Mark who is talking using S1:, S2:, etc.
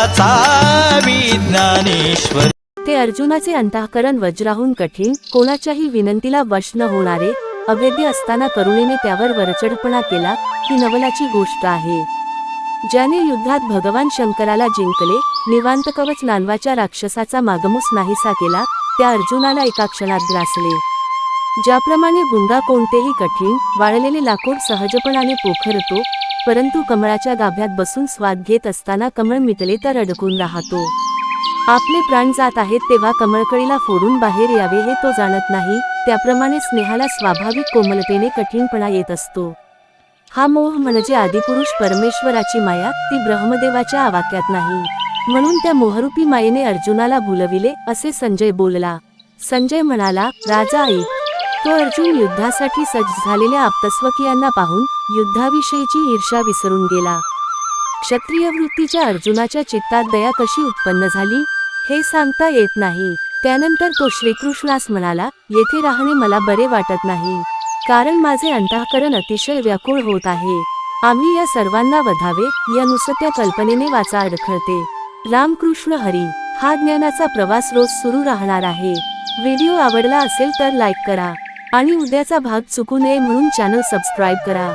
S1: जगाचा विज्ञानेश्वर।
S2: ते अर्जुनाचे अंतःकरण वज्राहून कठीण, कोणाच्याही विनंतीला वश न होणारे, अवेद्य असताना करुणेने त्यावर वरचढपणा केला, ही नवलाची गोष्ट आहे। ज्याने युद्धात भगवान शंकराला जिंकले, निवांत कवच नावाच्या राक्षसाचा मागमूस नाहीसा केला, त्या अर्जुनाला एका क्षणात ग्रासले। ज्याप्रमाणे गुंगा कोणतेही कठीण, वाळलेले लाकूड सहजपणाने पोखरतो, परंतु कमळाच्या गाभ्यात बसून स्वाद घेत असताना कमळ मिटले तर अडकून राहतो। आपले प्राण जात आहेत तेव्हा कमळकळीला फोडून बाहेर यावे हे तो जाणत नाही, त्याप्रमाणे स्नेहाला स्वाभाविक कोमलतेने कठीणपणा येत असतो। हा मोह म्हणजे आदिपुरुष परमेश्वराची माया, ती ब्रह्मदेवाच्या आवाक्यात नाही, म्हणून त्या मोहरूपी मायेने अर्जुनाला भुलविले, असे संजय बोलला। संजय म्हणाला, राजा ऐक। तो अर्जुन युद्धासाठी सज्ज झालेल्या आप्तस्वकीयांना पाहून युद्धाविषयीची ईर्ष्या विसरून गेला। क्षत्रिय वृत्तीच्या अर्जुनाच्या चित्तात दया कशी उत्पन्न झाली हे सांगता येत नाही। त्यानंतर तो श्रीकृष्णास म्हणाला, येथे राहणे मला बरे वाटत नाही, कारण माझे अंतःकरण अतिशय व्याकुळ होत आहे। आम्ही या सर्वांना वधावे या नुसत्या कल्पनेने वाचा अडखळते। रामकृष्ण हरी। हा ज्ञानाचा प्रवास रोज सुरू राहणार आहे। व्हिडिओ आवडला असेल तर लाईक करा आणि उद्याचा भाग चुकू नये म्हणून चॅनल सबस्क्राईब करा।